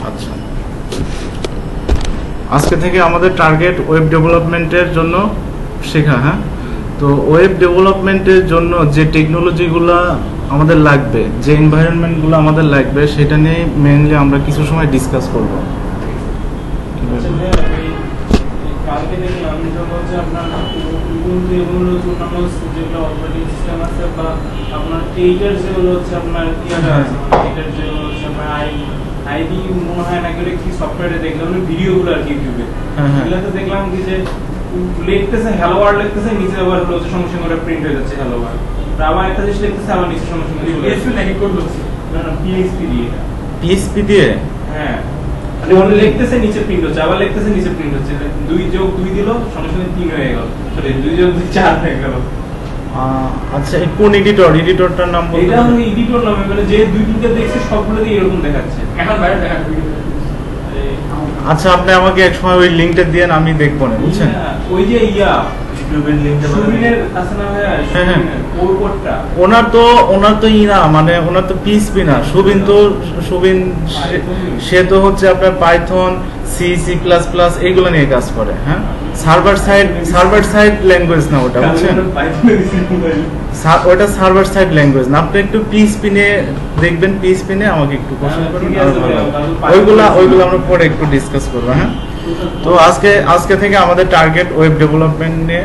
আচ্ছা, আজকে থেকে আমাদের টার্গেট ওয়েব ডেভেলপমেন্টের জন্য শেখা। হ্যাঁ, তো ওয়েব ডেভেলপমেন্টের জন্য যে টেকনোলজিগুলো আমাদের লাগবে, যে এনভায়রনমেন্টগুলো আমাদের লাগবে, সেটা নিয়ে মেইনলি আমরা কিছু সময় ডিসকাস করব। কালকে দেখলাম হচ্ছে আপনার উবুন্টু এবং অন্যান্য যেগুলো অপারেটিং সিস্টেম আছে বা আপনার এইটার যেগুলো হচ্ছে আপনার ইয়াটা আছে, এইটার যেগুলো হচ্ছে আপনার আইডি মনে হয় না করে কি সফটওয়্যারে দেখলাম ভিডিওগুলো আর কি ইউটিউবে, এগুলোতে দেখলাম কি যে লিখতেছে হ্যালো ওয়ার্ল্ড লিখতেছে, নিচে আবার হচ্ছে সঙ্গে সঙ্গে ওটা প্রিন্ট হয়ে যাচ্ছে হ্যালো ওয়ার্ল্ড। আবার একটা জিনিস লিখতেছে আবার নিচে সঙ্গে সঙ্গে পিএইচপি নাকি কোড লিখছে, না না পিএইচপি দিয়ে। পিএইচপি দিয়ে? হ্যাঁ, মানে লিখতেছে নিচে প্রিন্ট হচ্ছে, আবার লিখতেছে নিচে প্রিন্ট হচ্ছে, 2 যোগ 2 দিল সঙ্গে সঙ্গে 3 হয়ে গেল, সরি 2 যোগ 2 4 হয়ে গেল। আচ্ছা, এই কোন এডিটরটার নাম বলতে? এটা হলো এডিটর নামে, মানে যে দুই তিনটা দেখছি সবগুলোতেই এরকম দেখাচ্ছে। এখন বাইরে দেখাচ্ছে। আচ্ছা, আপনি আমাকে এক সময় ওই লিংকটা দেন, আমি দেখব না, বুঝছেন? ওই যে ইউটিউবের লিংকটা সুবিনের আছে না ভাই? হ্যাঁ, ওর কোডটা ওনার তো ইনা, মানে ওনার তো পিএইচপি না, সুবিন সে তো হচ্ছে আপনার পাইথন, সি প্লাস এগুলো নিয়ে কাজ করে। হ্যাঁ, সার্ভার সাইড ল্যাঙ্গুয়েজ না ওটা, বুঝছেন? ওটা সার্ভার সাইড ল্যাঙ্গুয়েজ না। আপনি একটু পিএইচপি নিয়ে দেখবেন, পিএইচপি নিয়ে আমাকে একটু কোশ্চেন করবেন, ওইগুলো আমরা পরে একটু ডিসকাস করবো। হ্যাঁ, তো আজকে থেকে আমাদের টার্গেট ওয়েব ডেভেলপমেন্ট নিয়ে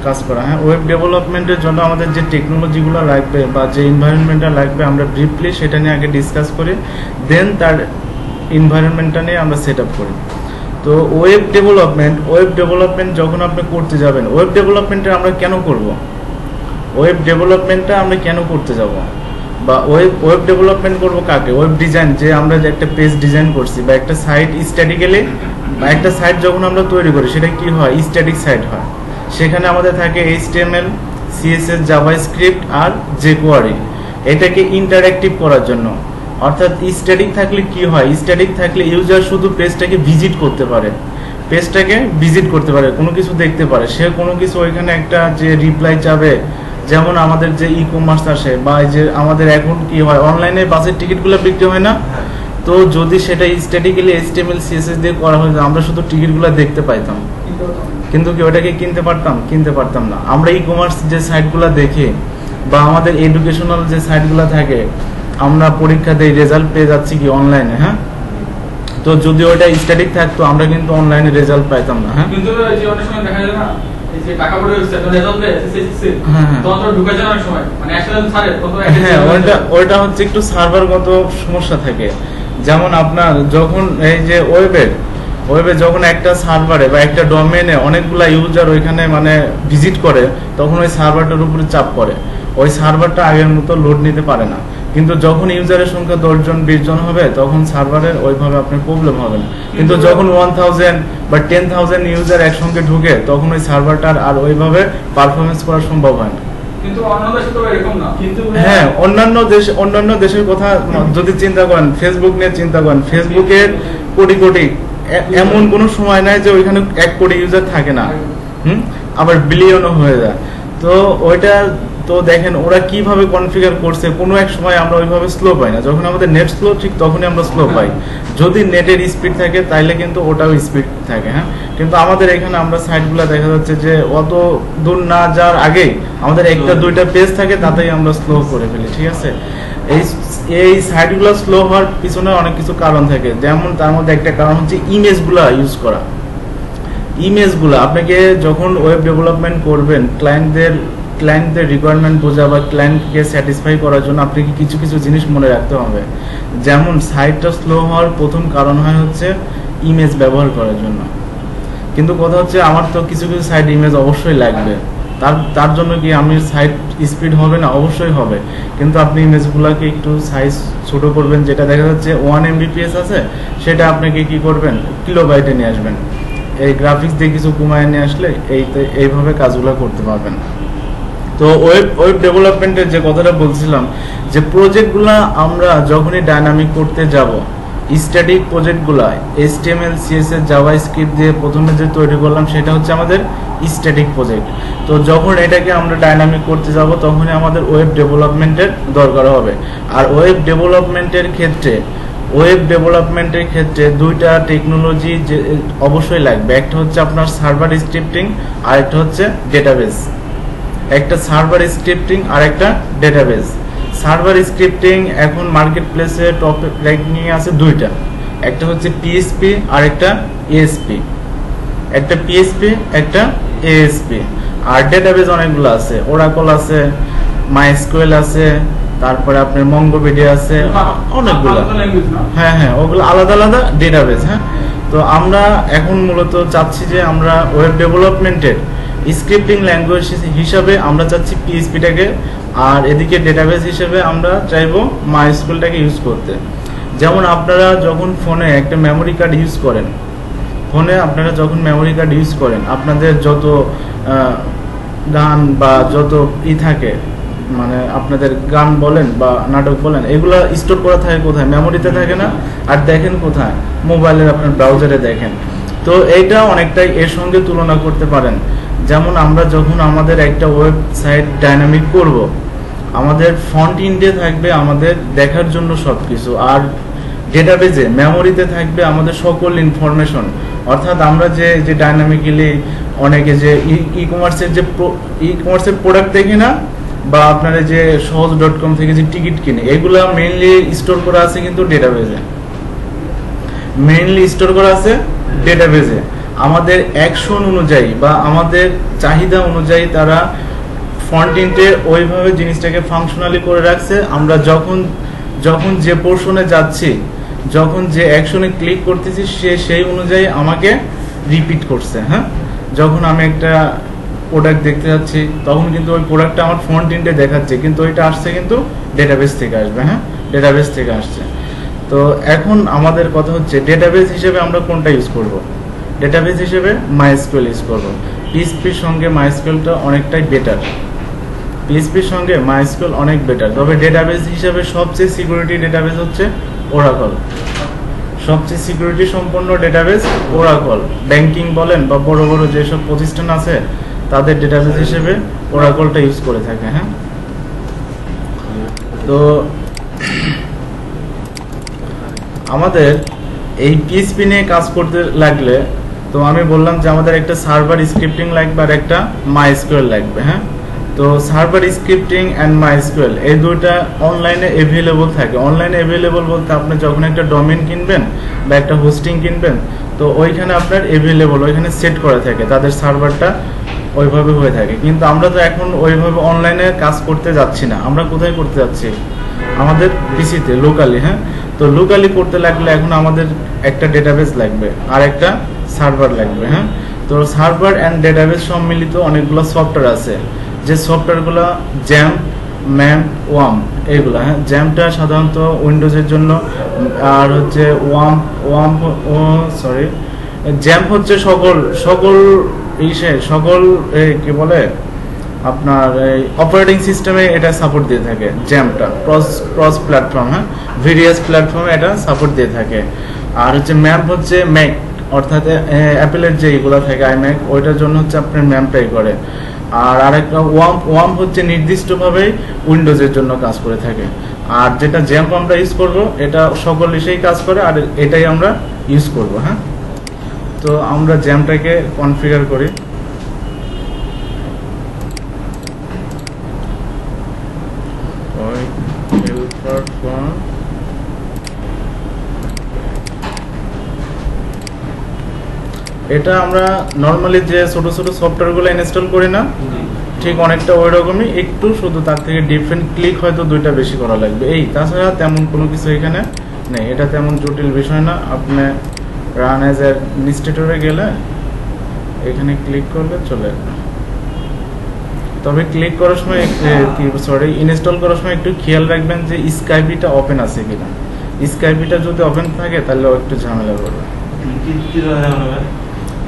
কাজ করা। হ্যাঁ, ওয়েব ডেভেলপমেন্টের জন্য আমাদের যে টেকনোলজিগুলো লাগবে বা যে এনভায়রনমেন্টটা লাগবে, আমরা ব্রিফলি সেটা নিয়ে আগে ডিসকাস করি, দেন তার এনভায়রনমেন্টটা নিয়ে আমরা সেট আপ করি। তো ওয়েব ডেভেলপমেন্ট যখন আপনি করতে যাবেন, ওয়েব ডেভেলপমেন্টটা আমরা কেন করব, ওয়েব ডেভেলপমেন্টটা আমরা কেন করতে যাব, বা ওয়েব ডেভেলপমেন্ট করব কাকে? ওয়েব ডিজাইন, যে আমরা যে একটা পেজ ডিজাইন করছি বা একটা সাইট স্ট্যাটিক্যালি, বা একটা সাইট যখন আমরা তৈরি করি সেটা কি হয়? স্ট্যাটিক সাইট হয়। সেখানে আমাদের থাকে HTML, CSS, জাভাস্ক্রিপ্ট আর jQuery, এটাকে ইন্টারঅ্যাক্টিভ করার জন্য। অর্থাৎ স্ট্যাটিক থাকলে কি হয়? স্ট্যাটিক থাকলে ইউজার শুধু পেজটাকে ভিজিট করতে পারে, কোনো কিছু দেখতে পারে, সে কোনো কিছু ওইখানে একটা যে রিপ্লাই চাবে, যেমন আমাদের যে ই কমার্স আসে বা যে আমাদের এখন কি হয় অনলাইনে বাসের টিকিটগুলো বিক্রি হয় না, তো যদি সেটা স্ট্যাটিক্যালি HTML, CSS দিয়ে করা হয়, আমরা শুধু টিকিটগুলো দেখতে পাইতাম, কিন্তু কি ওটাকে কিনতে পারতাম না। আমরা ই কমার্স যে সাইটগুলো দেখি বা আমাদের এডুকেশনাল যে সাইটগুলো থাকে, আমরা পরীক্ষা দিয়ে রেজাল্ট পেয়ে যাচ্ছি কি অনলাইনে। হ্যাঁ, তো যদি ওটা স্ট্যাটিক থাকতো আমরা কিন্তু অনলাইনে রেজাল্ট পাইতাম না। হ্যাঁ, কিন্তু এই যে অনেক সময় দেখা যায় না, এই যে টাকা পড়ে হচ্ছে তো রেজাল্ট দেয় এসএসসি, তখন তো ঢুকে যায় অনেক সময়, মানে একসাথে ছাড়ে তত। হ্যাঁ, ওইটা হচ্ছে একটু সার্ভারগত সমস্যা থাকে। যেমন আপনার যখন এই যে ওয়েবে যখন একটা সার্ভারে বা একটা ডোমেইনে অনেকগুলা ইউজার ওইখানে মানে ভিজিট করে, তখন ওই সার্ভারটার উপরে চাপ পড়ে, ওই সার্ভারটা আগের মতো লোড নিতে পারে না। কিন্তু যখন ইউজারের সংখ্যা 10 জন 20 জন হবে, তখন সার্ভারের ওইভাবে আপনার প্রবলেম হবে না। কিন্তু যখন 1000 বা 10,000 ইউজার একসঙ্গে ঢুকে, তখন ওই সার্ভারটার আর ওইভাবে পারফরমেন্স করা সম্ভব হয় না। কিন্তু অন্য দেশে তো এরকম না। কিন্তু হ্যাঁ, অন্যান্য দেশের কথা যদি চিন্তা করেন, ফেসবুক নিয়ে চিন্তা করেন, ফেসবুকের কোটি এমন কোনো সময় নাই যে ওইখানে 1 কোটি ইউজার থাকে না, আবার বিলিয়নও হয়ে যায়। তো ওইটা তো দেখেন ওরা কিভাবে কনফিগার করছে, কোনো এক সময় আমরা ওইভাবে স্লো পাই না। যখন আমাদের নেট স্লো, ঠিক তখনই আমরা স্লো পাই। যদি নেটের স্পিড থাকে তাইলে কিন্তু ওটাও স্পিড থাকে। হ্যাঁ, কিন্তু আমাদের এখানে আমরা সাইটগুলো দেখা যাচ্ছে যে অত দূর না যাওয়ার আগেই আমাদের একটা দুইটা পেজ থাকে, তাতেই আমরা স্লো করে ফেলি। ঠিক আছে, এই সাইটগুলো স্লো হওয়ার পিছনে অনেক কিছু কারণ থাকে। যেমন তার মধ্যে একটা কারণ হচ্ছে ইমেজগুলো ইউজ করা। ইমেজগুলো আপনাকে যখন ওয়েব ডেভেলপমেন্ট করবেন, ক্লায়েন্টদের রিকোয়ারমেন্ট বোঝা বা ক্লায়েন্টকে স্যাটিসফাই করার জন্য আপনাকে কিছু জিনিস মনে রাখতে হবে। যেমন সাইটটা স্লো হওয়ার প্রথম কারণ হয় হচ্ছে ইমেজ ব্যবহার করার জন্য। কিন্তু কথা হচ্ছে আমার তো কিছু সাইট ইমেজ অবশ্যই লাগবে, তার জন্য কি আমি সাইট স্পিড হবে না? অবশ্যই হবে। কিন্তু আপনি ইমেজগুলোকে একটু সাইজ ছোট করবেন, যেটা দেখা যাচ্ছে 1 MBPS আছে, সেটা আপনাকে কি করবেন, কিলোবাইটে নিয়ে আসবেন। এই গ্রাফিক্স দিয়ে কিছু কমায় নিয়ে আসলে এইভাবে কাজগুলো করতে পারবেন। তো ওয়েব ডেভেলপমেন্টের যে কথাটা বলছিলাম, যে প্রজেক্টগুলো আমরা যখনই ডাইনামিক করতে যাব, স্ট্যাটিক প্রজেক্টগুলো HTML, CSS, জাভাস্ক্রিপ্ট দিয়ে প্রথমে যে তৈরি করলাম, সেটা হচ্ছে আমাদের স্ট্যাটিক প্রজেক্ট। তো যখন এটাকে আমরা ডাইনামিক করতে যাব, তখনই আমাদের ওয়েব ডেভেলপমেন্টের দরকার হবে। আর ওয়েব ডেভেলপমেন্টের ক্ষেত্রে ওয়েব ডেভেলপমেন্টের ক্ষেত্রে দুইটা টেকনোলজি যে অবশ্যই লাগবে, একটা হচ্ছে আপনার সার্ভার স্ক্রিপ্টিং আর একটা হচ্ছে ডেটাবেস। একটা সার্ভার স্ক্রিপ্টিং আর একটা ডেটাবেস। সার্ভার স্ক্রিপ্টিং এখন মার্কেট প্লেসে টপ র্যাঙ্কিং আছে দুইটা, একটা হচ্ছে পিএসপি আর একটা এএসপি। একটা পিএসপি একটা এএসপি। আর ডেটাবেস অনেকগুলো আছে, ওরাকল আছে, মাইএসকিউএল আছে, তারপরে আপনার মঙ্গোপিডিয়া আছে, অনেকগুলো। হ্যাঁ হ্যাঁ, ওগুলো আলাদা আলাদা ডেটাবেস। হ্যাঁ, তো আমরা এখন মূলত চাচ্ছি যে আমরা ওয়েব ডেভেলপমেন্টের স্ক্রিপ্টিং ল্যাঙ্গুয়েজ হিসাবে আমরা চাচ্ছি পিএসপিটাকে, আর এদিকে ডেটাবেস হিসেবে আমরা চাইবো মাইএসকিউএলটাকে ইউজ করতে। যেমন আপনারা যখন ফোনে একটা মেমোরি কার্ড ইউজ করেন, আপনাদের যত গান বা যত থাকে, মানে আপনাদের গান বলেন বা নাটক বলেন, এগুলা স্টোর করা থাকে কোথায়? মেমোরিতে থাকে না? আর দেখেন কোথায়? মোবাইলের আপনার ব্রাউজারে দেখেন। তো এইটা অনেকটাই এর সঙ্গে তুলনা করতে পারেন। যেমন আমরা যখন আমাদের একটা ওয়েবসাইট ডাইনামিক করব, আমাদের ফন্ট ইন্ডে থাকবে আমাদের দেখার জন্য সবকিছু, আর ডেটাবেজে মেমোরিতে থাকবে আমাদের সকল ইনফরমেশন। অর্থাৎ আমরা যে ডাইনামিক্যালি অনেকে যে ই কমার্সের প্রোডাক্ট দেখি না, বা আপনারা যে সহজ.com থেকে যে টিকিট কিনে, এগুলা মেইনলি স্টোর করা আছে কিন্তু ডেটাবেজে। আমাদের অ্যাকশন অনুযায়ী বা আমাদের চাহিদা অনুযায়ী তারা ফন্ট ইন্টে ওইভাবে জিনিসটাকে ফাংশনালি করে রাখছে। আমরা যখন যে পোর্শনে যাচ্ছি, যখন যে অ্যাকশনে ক্লিক করতেছি, সেই অনুযায়ী আমাকে রিপিট করছে। হ্যাঁ, যখন আমি একটা প্রোডাক্ট দেখতে যাচ্ছি, তখন কিন্তু ওই প্রোডাক্টটা আমার ফন্ট ইন্ডে দেখাচ্ছে, কিন্তু ওইটা আসছে কিন্তু ডেটাবেস থেকে আসবে। হ্যাঁ, ডেটাবেস থেকে আসছে। তো এখন আমাদের কথা হচ্ছে ডেটাবেস হিসেবে আমরা কোনটা ইউজ করব? ডেটাবেস হিসেবে মাইএসকিউএল ইউজ করব। পিএসপির সঙ্গে মাইএসকিউএলটা অনেকটাই বেটার। তবে ডেটাবেস হিসেবে সবচেয়ে সিকিউরিটি ডেটাবেস হচ্ছে ওরাকল। সবচেয়ে সিকিউরিটি সম্পন্ন ডেটাবেস ওরাকল। ব্যাংকিং বলেন বা বড় বড় যেসব প্রতিষ্ঠান আছে, তাদের ডেটাবেস হিসেবে ওরাকলটা ইউজ করে থাকে। হ্যাঁ, তো আমাদের এই পিএসপি নিয়ে কাজ করতে লাগলে, তো আমি বললাম যে আমাদের একটা সার্ভার স্ক্রিপ্টিং লাগবে আর একটা মাইএসকিউএল লাগবে। হ্যাঁ, তো সার্ভার স্ক্রিপ্টিং অ্যান্ড মাইএসকিউএল এই দুইটা অনলাইনে অ্যাভেলেবল থাকে। অনলাইনে অ্যাভেলেবল বলতে আপনি যখন একটা ডোমেইন কিনবেন বা একটা হোস্টিং কিনবেন, তো ওইখানে আপনার অ্যাভেলেবল, ওইখানে সেট করা থাকে, তাদের সার্ভারটা ওইভাবে হয়ে থাকে। কিন্তু আমরা তো এখন ওইভাবে অনলাইনে কাজ করতে যাচ্ছি না। আমরা কোথায় করতে যাচ্ছি? আমাদের পিসিতে, লোকালি। হ্যাঁ, তো লোকালি করতে লাগলে এখন আমাদের একটা ডেটাবেস লাগবে আর একটা সার্ভার লাগবে। হ্যাঁ, তো সার্ভার অ্যান্ড ডেটাবেস সম্মিলিত অনেকগুলো সফটওয়্যার আছে, যে সফটওয়্যারগুলো জ্যাম্প, ম্যাম্প, ওয়াম্প এইগুলো। হ্যাঁ, জ্যাম্পটা সাধারণত উইন্ডোজের জন্য, আর হচ্ছে জ্যাম্প হচ্ছে সকল কি বলে আপনার অপারেটিং সিস্টেমে এটা সাপোর্ট দিয়ে থাকে। জ্যাম্পটা ক্রস প্ল্যাটফর্ম, হ্যাঁ, ভেরিয়াস প্ল্যাটফর্মে এটা সাপোর্ট দিয়ে থাকে। আর হচ্ছে ম্যাপ হচ্ছে ম্যাক, অর্থাৎ অ্যাপেলের যে এগুলো থাকে আইম্যাক, ওইটার জন্য হচ্ছে আপনার ম্যাপটাই করে। আর আরেকটা ওয়াম্প হচ্ছে নির্দিষ্টভাবে উইন্ডোজের জন্য কাজ করে থাকে। আর যেটা জ্যাম্প আমরা ইউজ করব, এটা সকল ইসেই কাজ করে, আর এটাই আমরা ইউজ করব। হ্যাঁ, তো আমরা জ্যাম্পটাকে কনফিগার করি। এটা আমরা নর্মালি যে ছোট ছোট সফটওয়্যারগুলো ইনস্টল করি না, ঠিক অনেকটা ওই রকমই, একটু শুধু তার থেকে ডিফারেন্ট ক্লিক হয়তো দুইটা বেশি করা লাগবে। এই তাছাড়া তেমন কোনো কিছু এখানে নেই। এটা তেমন জটিল বিষয় না। আপনি রান অ্যাজ অ্যাডমিনিস্ট্রেটরে গেলে এখানে ক্লিক করলে চলে। তবে ক্লিক করার সময় ইনস্টল করার সময় একটু খেয়াল রাখবেন যে স্কাইপিটা ওপেন আছে কিনা। স্কাইপিটা যদি ওপেন থাকে তাহলে একটু ঝামেলা করবে,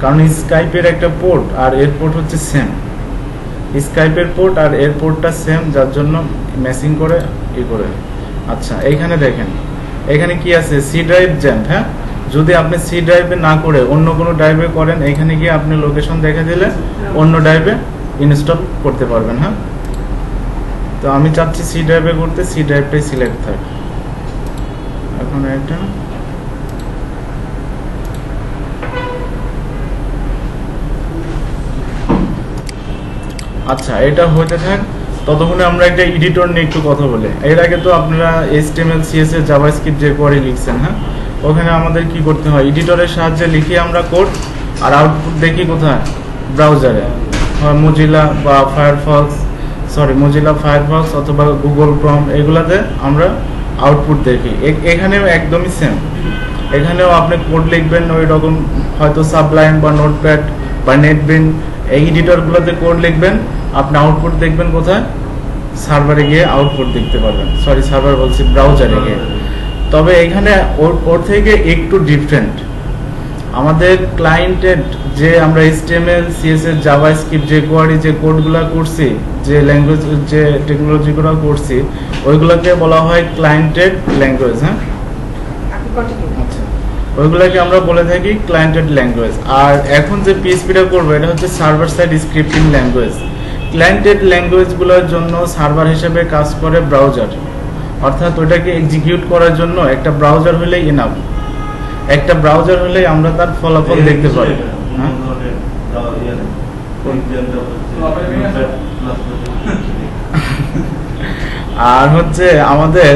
কারণ স্কাইপের একটা পোর্ট আর এর পোর্ট হচ্ছে সেম। স্কাইপের পোর্ট আর এর পোর্টটা সেম, যার জন্য ম্যাচিং করে ই করে। আচ্ছা, এইখানে দেখেন, এখানে কি আছে? C drive jump. হ্যাঁ, যদি আপনি সি ড্রাইভে না করে অন্য কোনো ড্রাইভে করেন, এখানে গিয়ে আপনি লোকেশন দেখে দিলে অন্য ড্রাইভে ইনস্টল করতে পারবেন। হ্যাঁ, তো আমি চাচ্ছি সি ড্রাইভে করতে, সি ড্রাইভটাই সিলেক্ট থাকে। এখন এখন এটা আচ্ছা, এটা হতে থাক। ততক্ষণে আমরা একটা এডিটর নিয়ে একটু কথা বলি। এর আগে তো আপনারা HTML CSS জাভাস্ক্রিপ্ট যে কোড লিখছেন, হ্যাঁ, ওখানে আমাদের কি করতে হয়, এডিটরের সাহায্যে লিখি আমরা কোড, আর আউটপুট দেখি কোথায়, ব্রাউজারে, মোজিলা বা মোজিলা ফায়ারফক্স অথবা গুগল ক্রোম, এগুলাতে আমরা আউটপুট দেখি। এখানেও একদমই সেম, এখানেও আপনি কোড লিখবেন ওই রকম, হয়তো সাবলাইম বা নোটপ্যাড বা নেটবিন এই এডিটরগুলোতে কোড লিখবেন, আপনি আউটপুট দেখবেন কোথায়, সার্ভারে গিয়ে আউটপুট দেখতে পারবেন, সার্ভার বলছি, ব্রাউজারে গিয়ে। তবে এখানে ওর থেকে একটু ডিফারেন্ট। আমাদের ক্লায়েন্টের যে আমরা HTML CSS জাভাস্ক্রিপ্ট যে কোয়ারি যে কোডগুলো করছি, যে ল্যাঙ্গুয়েজ যে টেকনোলজিগুলো করছি, ওইগুলোকে বলা হয় ক্লায়েন্টেড ল্যাঙ্গুয়েজ। হ্যাঁ, আচ্ছা, ওইগুলোকে আমরা বলে থাকি ক্লায়েন্টেড ল্যাঙ্গুয়েজ। আর এখন যে PHP-টা করবো, এটা হচ্ছে সার্ভার সাইড স্ক্রিপ্টিং ল্যাঙ্গুয়েজ। ক্লায়েন্টেড ল্যাঙ্গুয়েজগুলোর জন্য সার্ভার হিসেবে কাজ করে ব্রাউজার, অর্থাৎ ওইটাকে এক্সিকিউট করার জন্য একটা ব্রাউজার হলেই এনাফ। একটা ব্রাউজার হলেই আমরা তার ফলাফল দেখতে পারি। আর হচ্ছে আমাদের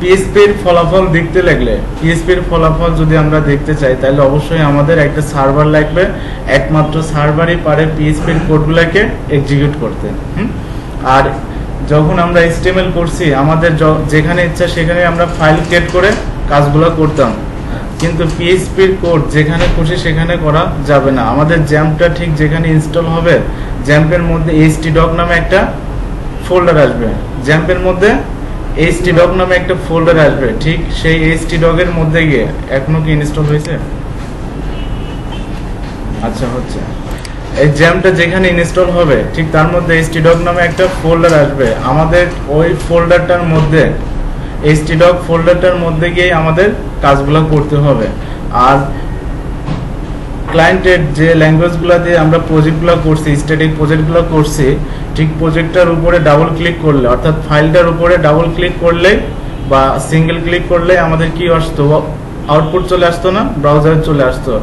PHP-র ফলাফল দেখতে লাগলে, PHP-র ফলাফল যদি আমরা দেখতে চাই, তাহলে অবশ্যই আমাদের একটা সার্ভার লাগবে। একমাত্র সার্ভারই পারে PHP-র কোডগুলোকে এক্সিকিউট করতে। আর যখন আমরা HTML করছি, আমাদের যেখানে ইচ্ছা সেখানে আমরা ফাইল ক্রিয়েট করে কাজগুলো করতাম, কিন্তু PHP-র কোড যেখানে খুশি সেখানে করা যাবে না। আমাদের জ্যাম্পটা ঠিক যেখানে ইনস্টল হবে, জ্যাম্পের মধ্যে htdoc নামে একটা ফোল্ডার আসবে, জ্যাম্পের মধ্যে htdoc নামে একটা ফোল্ডার আসবে, ঠিক সেই htdoc এর মধ্যে গিয়ে, এখনো কি ইনস্টল হয়েছে? আচ্ছা, হচ্ছে। এই জ্যামটা যেখানে ইনস্টল হবে, ঠিক তার মধ্যে htdoc নামে একটা ফোল্ডার আসবে। আমাদের ওই ফোল্ডারটার মধ্যে, htdoc ফোল্ডারটার মধ্যে গিয়ে আমাদের কাজগুলো করতে হবে। আর ক্লায়েন্টের যে ল্যাঙ্গুয়েজগুলো দিয়ে আমরা প্রজেক্টগুলো করছি, স্ট্যাটিক প্রজেক্টগুলো করছি, ঠিক প্রজেক্টটার উপরে ডাবল ক্লিক করলে, অর্থাৎ ফাইলটার উপরে ডাবল ক্লিক করলে বা সিঙ্গেল ক্লিক করলে আমাদের কি আসতো, আউটপুট চলে আসতো না, ব্রাউজারে চলে আসতো।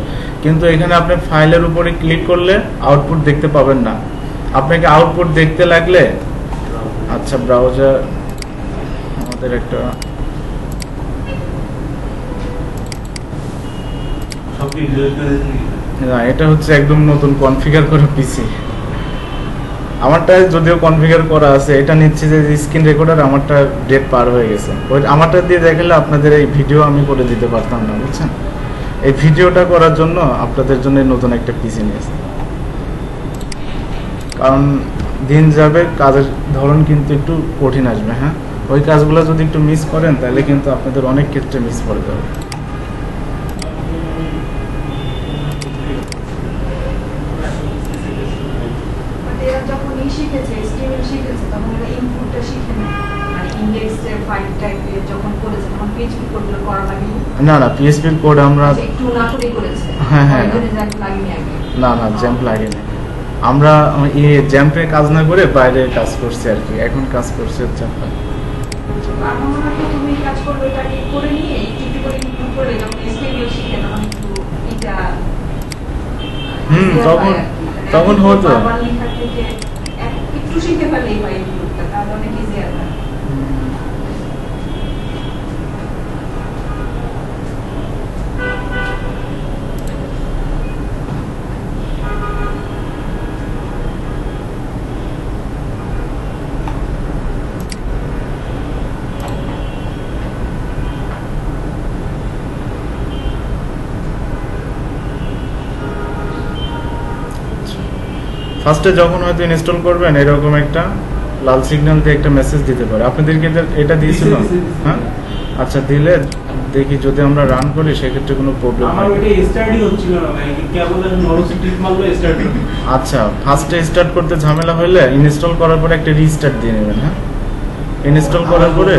কিন্তু এখানে আপনি ফাইলের উপরে ক্লিক করলে আউটপুট দেখতে পাবেন না। আপনাকে আউটপুট দেখতে লাগলে, আচ্ছা, ব্রাউজার আমাদের একটা এটা হচ্ছে একদম নতুন কনফিগার করা পিসি। আমারটা যদিও কনফিগার করা আছে, এটা নিচ্ছে যে স্ক্রিন রেকর্ডার, আমারটা ডেট পার হয়ে গেছে। ওই আমারটা দিয়ে দেখালে আপনাদের এই ভিডিও আমি করে দিতে পারতাম না, বুঝছেন? এই ভিডিওটা করার জন্য আপনাদের জন্য নতুন একটা পিসি নিয়েছি, কারণ দিন যাবে কাজের ধরন কিন্তু একটু কঠিন আসবে। হ্যাঁ, ওই কাজগুলো যদি একটু মিস করেন তাহলে কিন্তু আপনাদের অনেক ক্ষেত্রে মিস করতে হবে। না, PHP কোড আমরা হ্যাঁ না জ্যাম্প লাগেনি। আমরা জ্যাম্পে কাজ না করে বাইরে কাজ করছি আর কি, এখন কাজ করছি হচ্ছে তখন হতো। ফার্স্টে যখন হয়তো ইনস্টল করবেন, এরকম একটা লাল সিগন্যাল দিয়ে একটা মেসেজ দিতে পারে। আপনাদেরকে এটা দিয়েছিল? হ্যাঁ, আচ্ছা, দিলে দেখি যদি আমরা রান করি সেক্ষেত্রে কোনো প্রবলেম হয়। আচ্ছা, ফার্স্টে স্টার্ট করতে ঝামেলা হলে ইনস্টল করার পরে একটা রিস্টার্ট দিয়ে নেবেন। হ্যাঁ, ইনস্টল করার পরে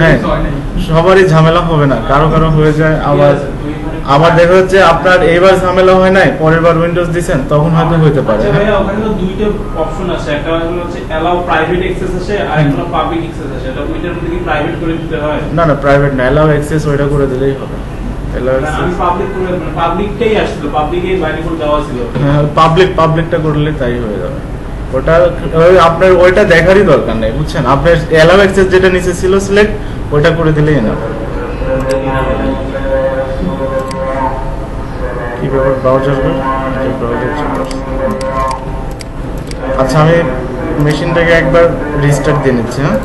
হ্যাঁ, সবারই ঝামেলা হবে না, কারো হয়ে যায়, আমার দেখা যাচ্ছে আপনার এইবার ঝামেলা হয় নাই, পরের বার উইন্ডোজ দিবেন তখন হয়তো হইতে পারে। আচ্ছা ভাইয়া, ওখানে তো দুইটা অপশন আছে, একটা হচ্ছে অ্যালাউ প্রাইভেট অ্যাক্সেস আছে আর একটা পাবলিক অ্যাক্সেস আছে। এটা ওইটার মধ্যে কি প্রাইভেট করে দিতে হয়? না না, প্রাইভেট না, অ্যালাউ অ্যাক্সেস ওইটা করে দিলেই হবে। অ্যালাউ আমি অ্যাক্সেস পাবলিক করে, মানে পাবলিকটাই আসছিল, পাবলিকেই বাই ডিফল্ট দেওয়া ছিল। হ্যাঁ, পাবলিকটা করলে তাই হয়ে যাবে। ওটা আপনার ওইটা দেখারই দরকার নেই, বুঝছেন? আপনার অ্যালাউ অ্যাক্সেস যেটা নিচে ছিল সিলেক্ট, ওইটা করে দিলেই না। কি ব্যাপার, ব্রাউজার আচ্ছা, আমি মেশিনটাকে একবার রিস্টার্ট দিয়ে নিচ্ছি। হ্যাঁ,